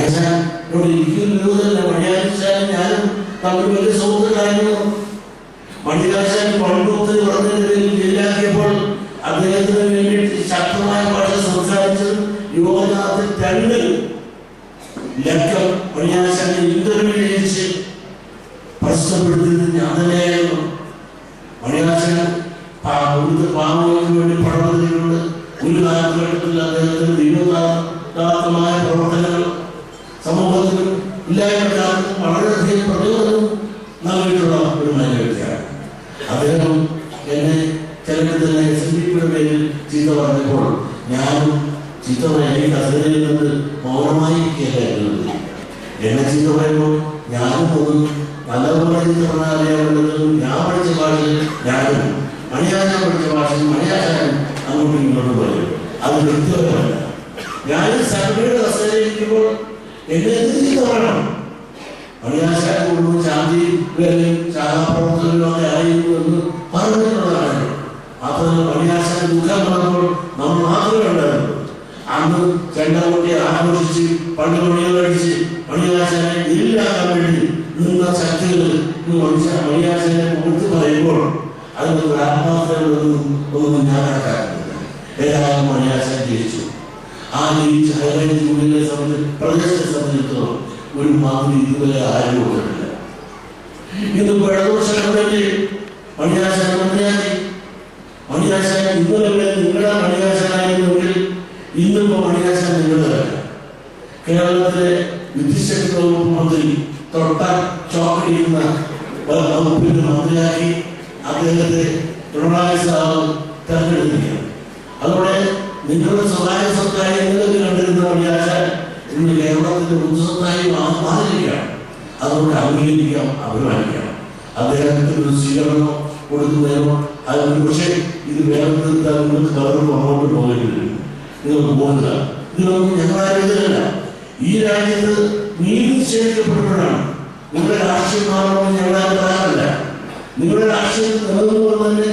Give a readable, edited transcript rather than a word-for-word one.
മണിയാശാനോട് ഇരിക്കുന്നതല്ല. മണിയാശാനും ഞാനും തമ്മിൽ വലിയ സുഹൃത്തുക്കളായിരുന്നു. മണിയാശാൻ പണ്ടുത്ത് പറഞ്ഞതിന്റെ പേരിൽ ജയിലാക്കിയപ്പോൾ അദ്ദേഹത്തിന് വേണ്ടി ശക്തമായ ഭാഷ സംസാരിച്ച് യുവനാഥിൽ 2 ലക്ഷം മണിയാശാനെ ഇന്റർവ്യൂ ചെയ്യിച്ച് പ്രശ്നപ്പെടുത്തിയത് ഞാൻ തന്നെയായിരുന്നു. മണിയാശാൻ പാവങ്ങൾക്ക് വേണ്ടി പഠനത്തിലുണ്ട്. ഒരു കാലഘട്ടത്തിൽ അദ്ദേഹത്തിന് ദൈവദാത്തമായ പ്രവർത്തനങ്ങൾ സമൂഹത്തിലും ഇല്ലായ്മ വളരെയധികം പ്രചോദനം നൽകിയിട്ടുള്ള ഒരു നല്ല വ്യക്തിയാണ് അദ്ദേഹം. എന്നെ ചിലപ്പോൾ തന്നെ SNDPയുടെ പേരിൽ ചീത്ത പറഞ്ഞപ്പോൾ ഞാനും ചീത്ത പറയാൻ കസേരയിൽ നിന്ന് മൗനമായി കേൾക്കാറുണ്ട്. എന്നെ ചീത്ത പറയുമ്പോൾ ഞാനും ഒന്നും നല്ലപോലെ ചീത്ത പറഞ്ഞാൽ അറിയാവുന്നതും ഞാൻ പഠിച്ച ഭാഷയിൽ ഞാനും മണിയാശാൻ പഠിച്ച ഭാഷയിൽ മണിയാശാനും അങ്ങോട്ടും ഇങ്ങോട്ടും പറയും. അത് വ്യക്തിപരമല്ല. ഞാൻ സഭയുടെ കസേരയിരിക്കുമ്പോൾ എന്നെ എന്ത് ചീത്ത പറയണം? മണിയാശാൻ കൊണ്ടും ശാന്തി വേലയും ശാഖാപ്രവർത്തനങ്ങളും ഒക്കെ ആയിരുന്നു എന്ന് പറഞ്ഞിട്ടുള്ളതാണ്. മാത്രമല്ല മണിയാശാൻ ദുഃഖം വന്നപ്പോൾ നമ്മൾ മാത്രമേ ഉണ്ടായിരുന്നു. അന്ന് ചെണ്ടകുട്ടിയെ ആഘോഷിച്ച് പണ്ട് മണികളടിച്ച് മണിയാശാനെ ഇല്ലാക്കാൻ വേണ്ടി നിന്ന ശക്തികൾ മണിയാശാനെ കൊടുത്ത് പറയുമ്പോൾ അതിനൊരു ആത്മാർത്ഥതകളൊന്നും ഞാൻ കണക്കാക്കുന്നില്ല. ഏതായാലും മണിയാശാൻ ജയിച്ചു. ആ ജയിച്ച് ഹൈറേഞ്ച് ജില്ലയെ പ്രദേശത്തെ സംബന്ധിച്ചിടത്തോളം ഒരു മാതിരി ഇതുവരെ ആരും കൊണ്ടിട്ടില്ല. ഇന്നിപ്പോ ഇടതുപക്ഷ മണിയാശാൻ മന്ത്രിയാക്കി. മണിയാശാൻ ഇന്നലെ നിങ്ങളുടെ മണിയാശാനായിരുന്നെങ്കിൽ ഇന്നിപ്പോ മണിയാശാൻ നിങ്ങളുടെ കേരളത്തിലെ വിദ്യുശക്തി വകുപ്പ് മന്ത്രി തൊട്ട ചോക്കടിയുന്ന വകുപ്പിന്റെ മന്ത്രിയാക്കി അദ്ദേഹത്തെ പിണറായി സാറ് തെരഞ്ഞെടുക്കുകയാണ്. അതോടെ നിങ്ങളുടെ സ്വകാര്യ സ്വത്തായി നിങ്ങൾക്ക് കണ്ടിരുന്ന മണിയാശാൻ ഇന്ന് കേരളത്തിന്റെ ഉത്സവത്തായി മാറിയിരിക്കുകയാണ്. അതുകൊണ്ട് അംഗീകരിക്കാം, അഭിമാനിക്കാം. അദ്ദേഹത്തിന് ഒരു സ്വീകരണം കൊടുക്കുന്നതിനോ അതിന് പക്ഷേ ഇത് വേറെ നിങ്ങൾക്ക് ഗവർണർ അങ്ങോട്ട് പോകരുത്, നിങ്ങൾക്ക് പോകുക. ഇതൊന്നും ഞങ്ങളാരുതല്ല. ഈ രാജ്യത്ത് നീതി നിശ്ചയിക്കപ്പെടുമ്പോഴാണ് നിങ്ങളുടെ രാഷ്ട്രീയം മാറണമെന്ന് ഞങ്ങളെ പറയാറില്ല. നിങ്ങളുടെ രാഷ്ട്രീയം നിലനിന്നുകൊണ്ട് തന്നെ